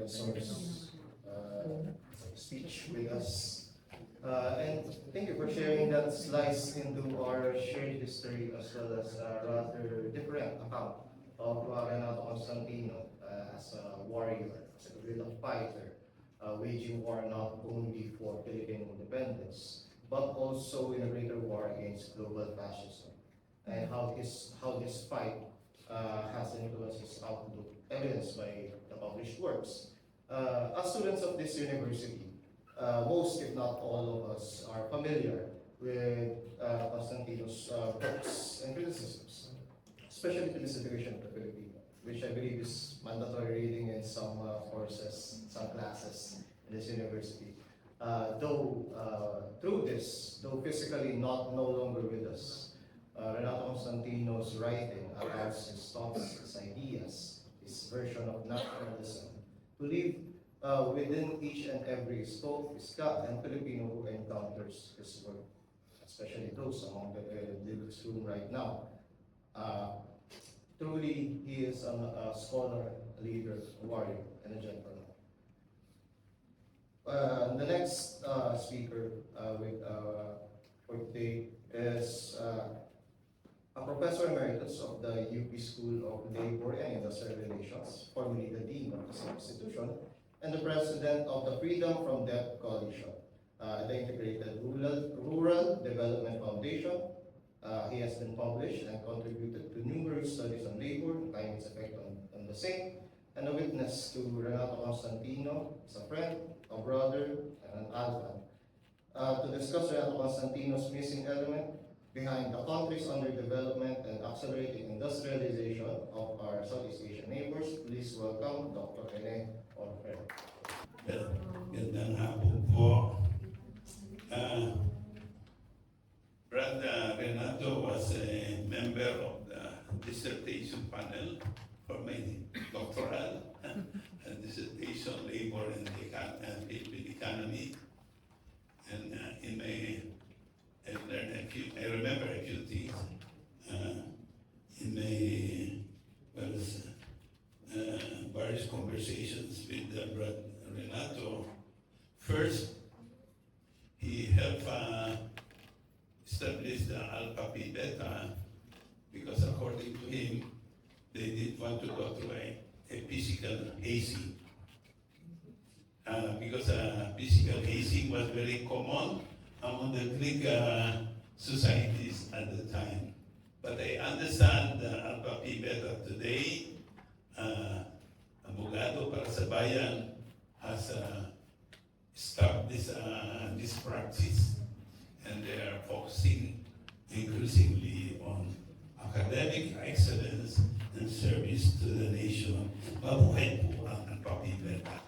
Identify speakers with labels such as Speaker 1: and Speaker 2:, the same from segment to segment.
Speaker 1: professor's speech with us. And thank you for sharing that slice into our shared history as well as a rather different account of Renato Constantino as a warrior, as a guerrilla fighter, waging war not only for Philippine independence, but also in a greater war against global fascism, and how this fight has influenced his outlook, evidenced by the published works. As students of this university, most, if not all of us, are familiar with Constantino's books and criticisms, especially to the situation of the Filipino, which I believe is mandatory reading in some courses, some classes in this university. Though physically not no longer with us, Renato Constantino's writing allows his thoughts, his ideas, his version of nationalism to live within each and every Iska and Filipino who encounters his work, especially those among this room right now. Truly, he is a scholar, a leader, a warrior, and a gentleman. The next speaker for today is a professor emeritus of the UP School of Labor and Industrial Relations, formerly the dean of the same institution, and the president of the Freedom from Debt Coalition, the Integrated Rural Development Foundation. He has been published and contributed to numerous studies on labor and climate's effect on the same, and a witness to Renato Constantino as a friend, a brother, and an alpha. To discuss Renato Constantino's missing element behind the country's underdevelopment and accelerating industrialization of our Southeast Asian neighbors, please welcome Dr. Rene Ofreneo.
Speaker 2: Gandang hapon po. Brother Renato was a member of the dissertation panel for my doctoral dissertation, labor and the Philippine economy. And I remember a few things in my various conversations with Brother Renato. First, he helped establish the Alpha Pi Beta because according to him, they did want to go through a physical hazing. Because physical hazing was very common among the Greek societies at the time. But I understand the Alpha Pi Beta today, Abogado para sa Bayan has stopped this practice, and they are focusing increasingly on academic excellence and service to the nation. Mabuhay po ang Alpha Pi Beta.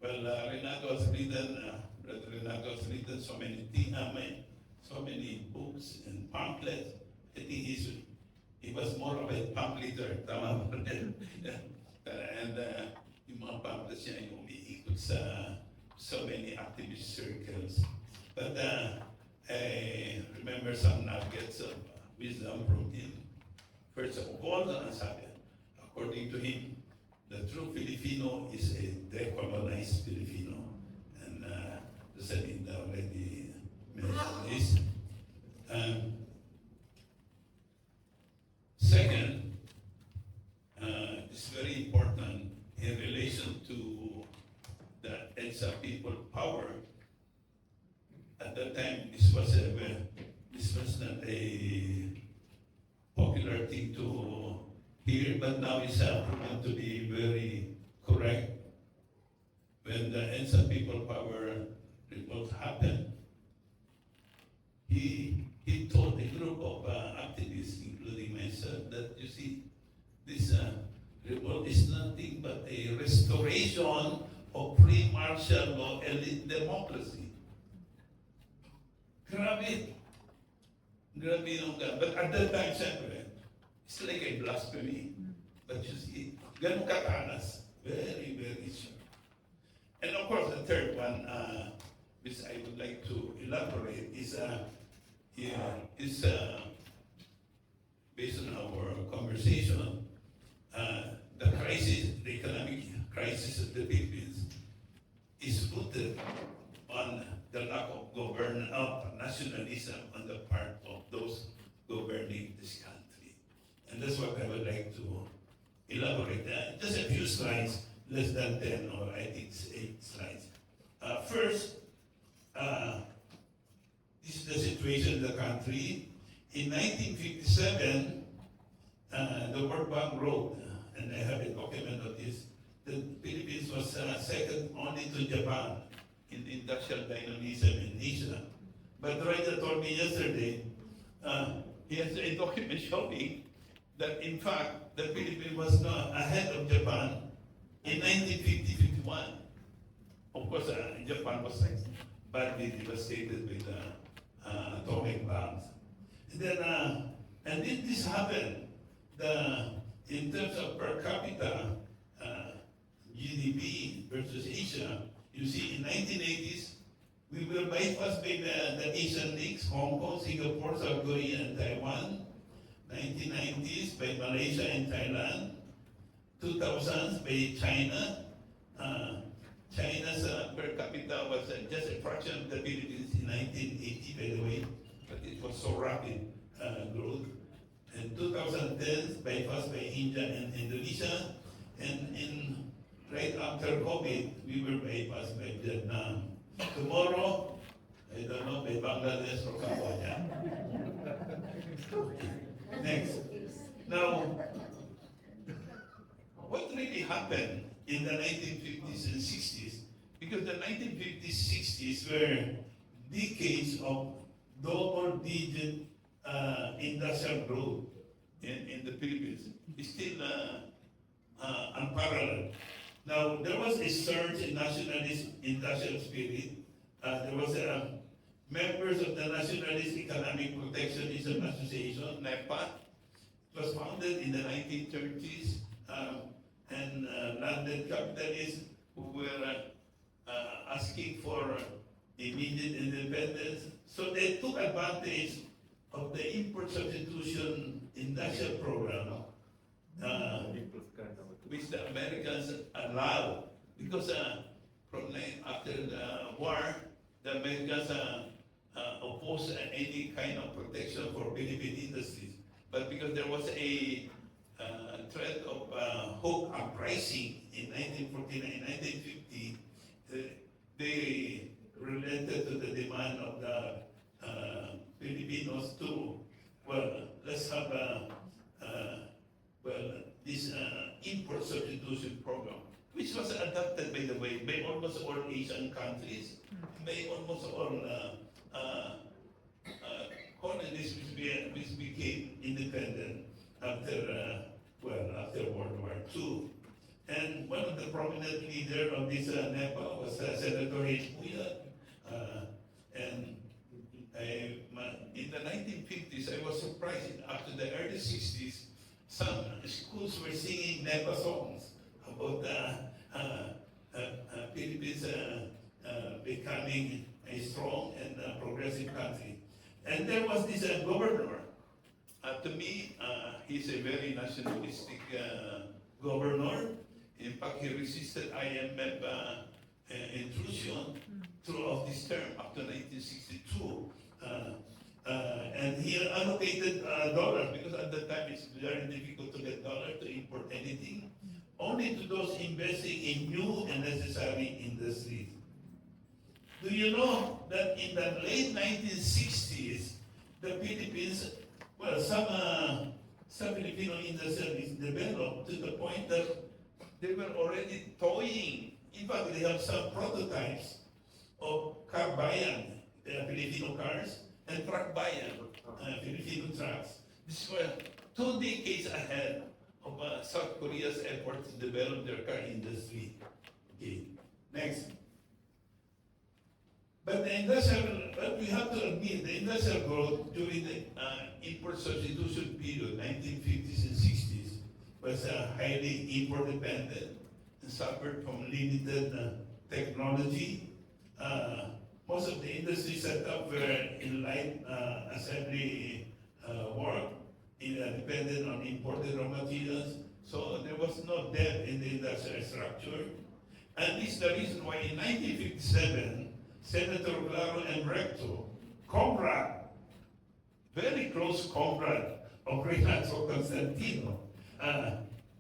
Speaker 2: Well, Renato has written so many things, so many books and pamphlets. I think he was more of a pamphleter, tama ba? And yung mga pamphlets niya yung umiikot sa so many activist circles. But I remember some nuggets of wisdom from him. First of all, according to him, the true Filipino is a decolonized Filipino. And Selinda already mentioned this. Second, it's very important in relation to the EDSA people power. At that time, this was not a popular thing to hear, but now it's proven to be very correct. When the EDSA people power revolt happened, he told a group of activists, including myself, that you see, this revolt is nothing but a restoration of free martial law elite democracy. Grabe. Grabe yung but at that time, siyempre, it's like a blasphemy. But you see, ganun katanas. Very, very sure. And of course, the third one, which I would like to elaborate, is based on our conversation, the crisis, the economic crisis of the Philippines is rooted on the lack of nationalism on the part of those governing this country. And that's what I would like to elaborate. Just a few slides, less than 10, or I think it's 8 slides. First, this is the situation in the country. In 1957, the World Bank wrote, and I have a document of this, the Philippines was second only to Japan in industrial dynamism in Asia. But Rene told me yesterday, he has a document showing that in fact the Philippines was not ahead of Japan in 1950-51. Of course, Japan was badly devastated with atomic bombs. And then this happened. In terms of per capita GDP versus Asia, you see in 1980s, we were bypassed by the Asian links, Hong Kong, Singapore, South Korea, and Taiwan. 1990s by Malaysia and Thailand. 2000s by China. China's per capita was just a fraction of the Philippines in 1980, by the way, but it was so rapid growth. And 2010, bypassed by India and Indonesia, and right after COVID, we were bypassed by Vietnam. Tomorrow, I don't know, by Bangladesh or Cambodia. Next. Now, what really happened in the 1950s and 60s? Because the 1950s, 60s were decades of double-digit industrial growth in the Philippines. It's still unparalleled. Now, there was a surge in nationalist industrial spirit. There was members of the Nationalist Economic Protectionism Association, NEPA. It was founded in the 1930s, and landed capitalists who were asking for immediate independence. So they took advantage of the import substitution industrial program, which the Americans allowed, because after the war, the Americans opposed any kind of protection for Philippine industries. But because there was a threat of hook uprising in 1949, 1950, they relented to the demand of the Filipinos to, let's have this import substitution program, which was adopted, by the way, by almost all Asian countries, by almost all colonies which became independent after World War II. And one of the prominent leaders of this NEPA was Senator Rene. And in the 1950s, I was surprised. After the early 60s, some schools were singing NEPA songs about Philippines becoming a strong and progressive country. And there was this governor. To me, he's a very nationalistic governor. In fact, he resisted IMF intrusion throughout this term up to 1962. And he allocated dollars, because at the time it's very difficult to get dollars to import anything, only to those investing in new and necessary industries. Do you know that in the late 1960s, the Philippines, some Filipino industries developed to the point that they were already toying. In fact, they have some prototypes of car bayan, Filipino cars, and truck bayan, Filipino trucks. These were 2 decades ahead of South Korea's effort to develop their car industry. Okay, next. But we have to admit, the industrial growth during the import substitution period, 1950s and 60s, was highly import dependent and suffered from limited technology. Most of the industry set up were in light assembly work, dependent on imported raw materials. So there was no depth in the industrial structure. And this is the reason why in 1957, Senator Claro and Recto, comrade, very close comrade of Renato Constantino,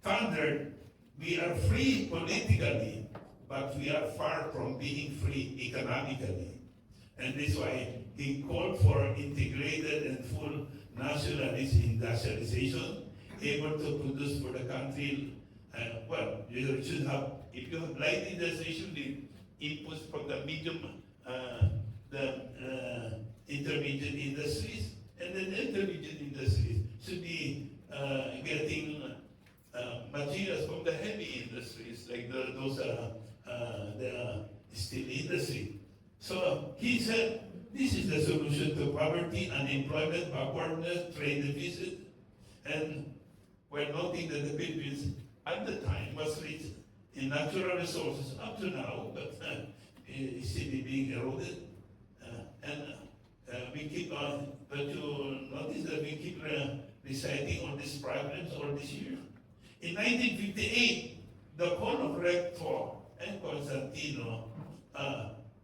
Speaker 2: thundered, we are free politically, but we are far from being free economically. And this is why he called for integrated and full nationalist industrialization, able to produce for the country. Well, you should have, if you have light industrialization, the inputs from the medium, intermediate industries, and then intermediate industries should be getting materials from the heavy industries, like the steel industry. So he said, this is the solution to poverty, unemployment, backwardness, trade deficit, and we're noting that the Philippines at the time was rich in natural resources up to now, but it's still being eroded. We keep on, but you notice that we keep reciting all these problems all this year. In 1958, the call of Recto and Constantino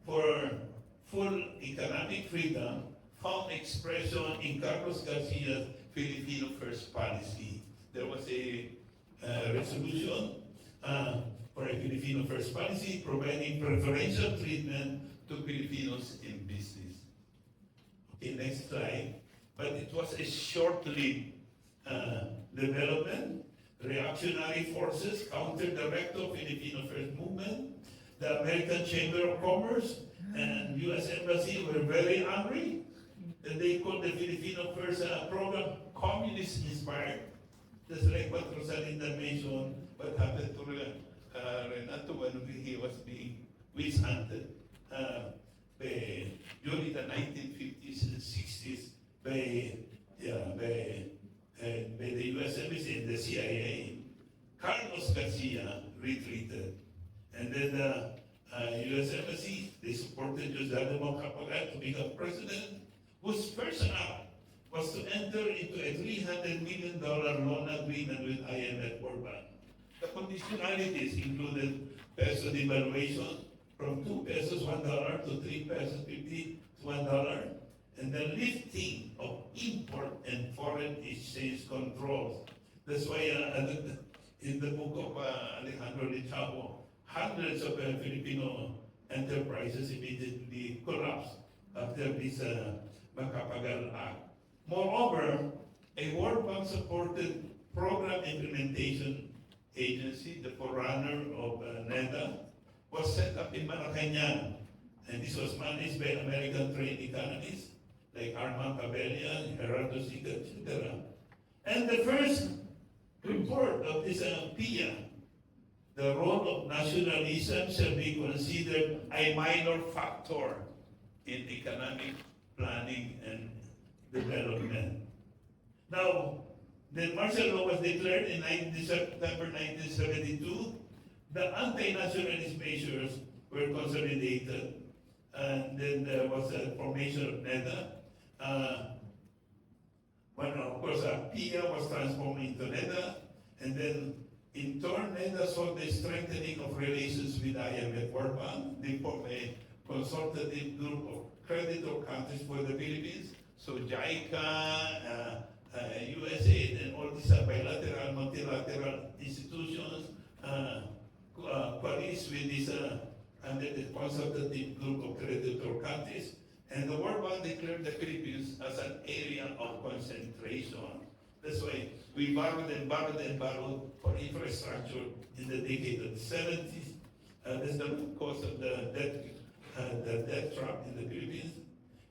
Speaker 2: for full economic freedom found expression in Carlos Garcia's Filipino First policy. There was a resolution for a Filipino First policy providing preferential treatment to Filipinos in business. Okay, next slide. But it was a short-lived development. Reactionary forces countered the Recto Filipino First movement. The American Chamber of Commerce and U.S. Embassy were very angry. And they called the Filipino First program communist-inspired. Just like what Rosalinda mentioned, what happened to Renato when he was being witch-hunted during the 1950s and 60s by the U.S. Embassy and the CIA. Carlos Garcia retreated. And then the U.S. Embassy, they supported Jose Capagal to become president, whose first act was to enter into a $300 million loan agreement with IMF World Bank. The conditionalities included peso devaluation from 2 pesos $1 to 3 pesos 50 to $1, and the lifting of import and foreign exchange controls. That's why in the book of Alejandro Lichavo, hundreds of Filipino enterprises immediately collapsed after this Macapagal Act. Moreover, a World Bank-supported program implementation agency, the forerunner of NEDA, was set up in Malacanang, and this was managed by American trained economists like Armand Abella, Gerardo Sica, etc. And the first report of this PIA, the role of nationalism shall be considered a minor factor in economic planning and development. Now, the martial law was declared in September 1972. The anti-nationalist measures were consolidated, and then there was a formation of NEDA. Of course, PIA was transformed into NEDA, and then in turn, NEDA saw the strengthening of relations with IMF World Bank. They formed a consultative group of creditor countries for the Philippines. So JICA, USAID, and all these bilateral, multilateral institutions coalesced with this under the consultative group of creditor countries. And the World Bank declared the Philippines as an area of concentration. That's why we borrowed and borrowed and borrowed for infrastructure in the decade of the 70s. That's the cause of the debt trap in the Philippines.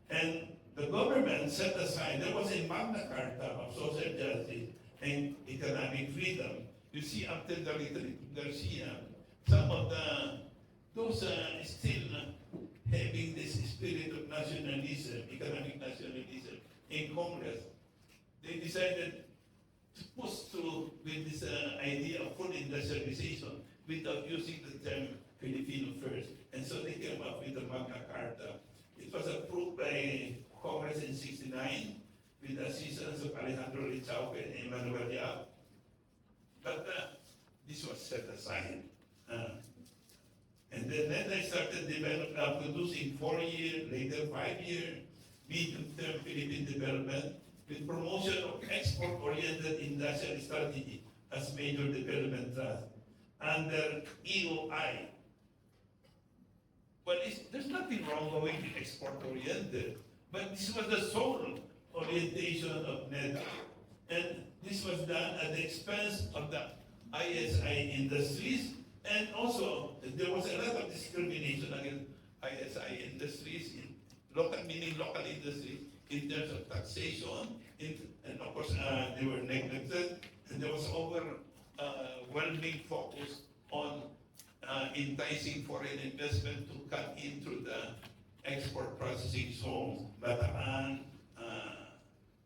Speaker 2: And the government set aside, there was a Magna Carta of social justice and economic freedom. You see, after the retreat of Garcia, some of those still having this spirit of nationalism, economic nationalism in Congress, they decided to push through with this idea of full industrialization without using the term Filipino first. And so they came up with the Magna Carta. It was approved by Congress in '69 with the assistance of Alejandro Rizauque and Emmanuel Yap. But this was set aside. And then I started producing 4-year, later 5-year, medium-term Philippine development with promotion of export-oriented industrial strategy as major development thrust under EOI. Well, there's nothing wrong going export-oriented, but this was the sole orientation of NEDA. And this was done at the expense of the ISI industries, and also there was a lot of discrimination against ISI industries, meaning local industries, in terms of taxation, and of course they were neglected, and there was overwhelming focus on enticing foreign investment to come into the export processing zones, Bataan,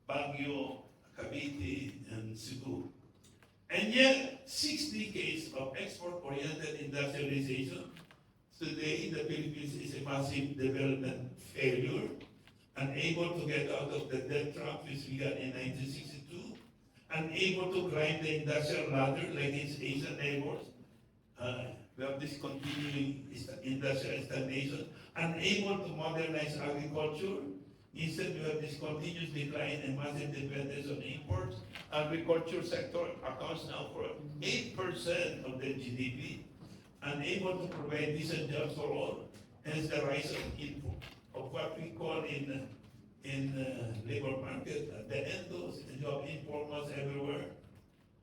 Speaker 2: Baguio, Cavite, and Cebu. And yet, 6 decades of export-oriented industrialization, today the Philippines is a massive development failure, unable to get out of the debt trap which began in 1962, unable to climb the industrial ladder like its Asian neighbors. We have this continuing industrial stagnation, unable to modernize agriculture. Instead, we have this continuous decline and massive dependence on imports. Agriculture sector accounts now for 8% of the GDP, unable to provide decent jobs for all. Hence the rise of what we call in labor market, the endos, the job informals everywhere.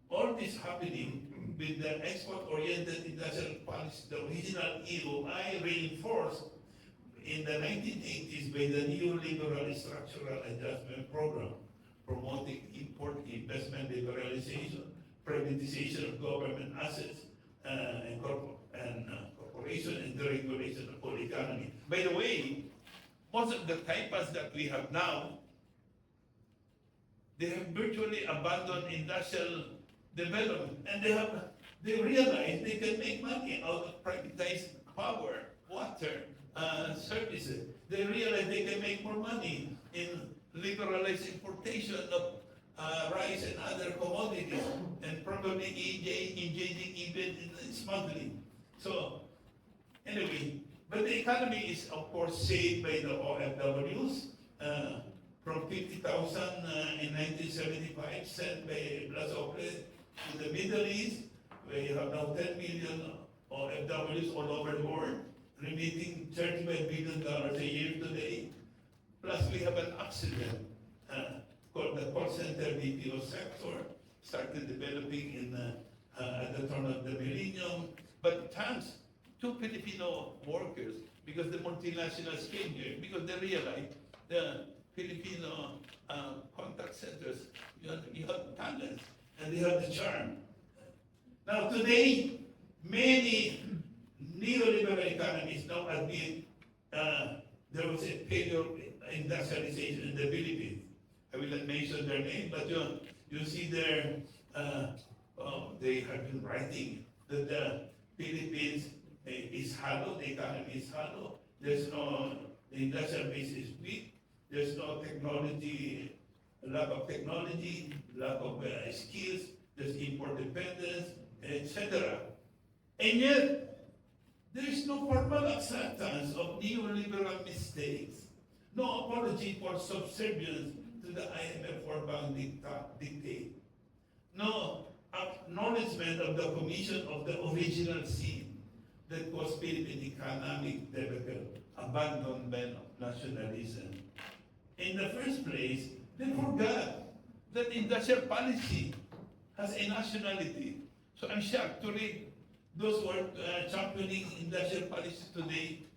Speaker 2: All this happening with the export-oriented industrial policy, the original EOI reinforced in the 1980s by the neoliberal structural adjustment program, promoting import investment liberalization, privatization of government assets, and corporation, and deregulation of the whole economy. By the way, most of the types that we have now, they have virtually abandoned industrial development, and they realize they can make money out of privatized power, water, services. They realize they can make more money in liberalized importation of rice and other commodities, and probably engaging even in smuggling. So, anyway, but the economy is of course saved by the OFWs, from 50,000 in 1975 sent by Blas Ople to the Middle East, where you have now 10 million OFWs all over the world, remitting $35 billion a year today. Plus we have an accident called the call center BPO sector, started developing at the turn of the millennium, but thanks to Filipino workers, because the multinationals came here, because they realized the Filipino contact centers, you have talent, and they have the charm. Now today, many neoliberal economies now admit there was a failure of industrialization in the Philippines. I will not mention their name, but you see there, they have been writing that the Philippines is hollow, the economy is hollow, there's no, the industrial base is weak, there's no technology, lack of technology, lack of skills, there's import dependence, etc. And yet, there is no formal acceptance of neoliberal mistakes, no apology for subservience to the IMF World Bank dictate, no acknowledgement of the commission of the original sin that was Philippine economic development, abandonment of nationalism. In the first place, they forgot that industrial policy has a nationality. So I'm shocked to read those who are championing industrial policy today,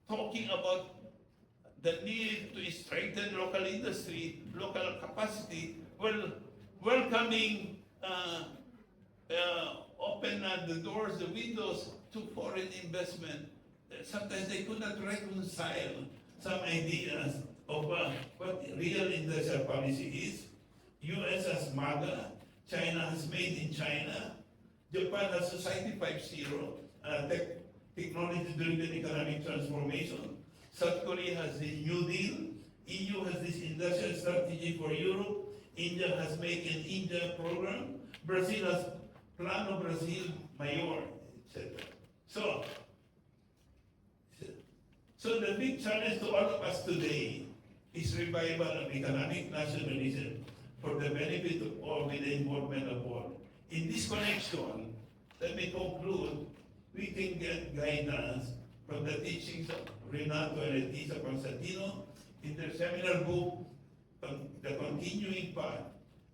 Speaker 2: talking about the need to strengthen local industry, local capacity, well, welcoming, open the doors, the windows to foreign investment. Sometimes they could not reconcile some ideas of what real industrial policy is. US has MAGA, China has Made in China, Japan has Society 5.0, technology-driven economic transformation. South Korea has the New Deal, EU has this industrial strategy for Europe. India has Make in India program. Brazil has Plano Brazil Mayor, etc. So the big challenge to all of us today is revival of economic nationalism for the benefit of all with the involvement of all. In this connection, let me conclude, we can get guidance from the teachings of Renato and Constantino in their seminal book, The Continuing Path.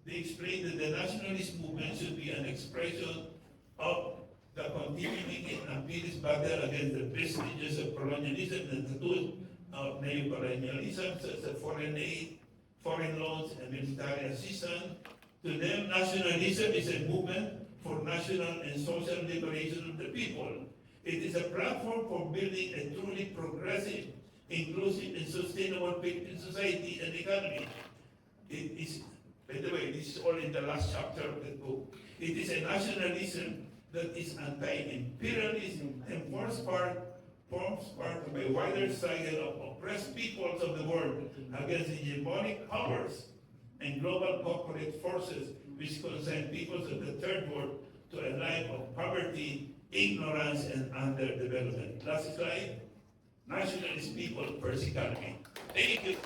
Speaker 2: They explain that the nationalist movement should be an expression of the continuing and imperialist battle against the vestiges of colonialism and the tools of neocolonialism, such as foreign aid, foreign loans, and military assistance. To them, nationalism is a movement for national and social liberation of the people. It is a platform for building a truly progressive, inclusive, and sustainable Philippine society and economy. It is, by the way, this is all in the last chapter of the book. It is a nationalism that is anti-imperialism and forms part of a wider cycle of oppressed peoples of the world against hegemonic powers and global corporate forces which consign peoples of the third world to a life of poverty, ignorance, and underdevelopment. Last slide. Nationalist people, first economy. Thank you.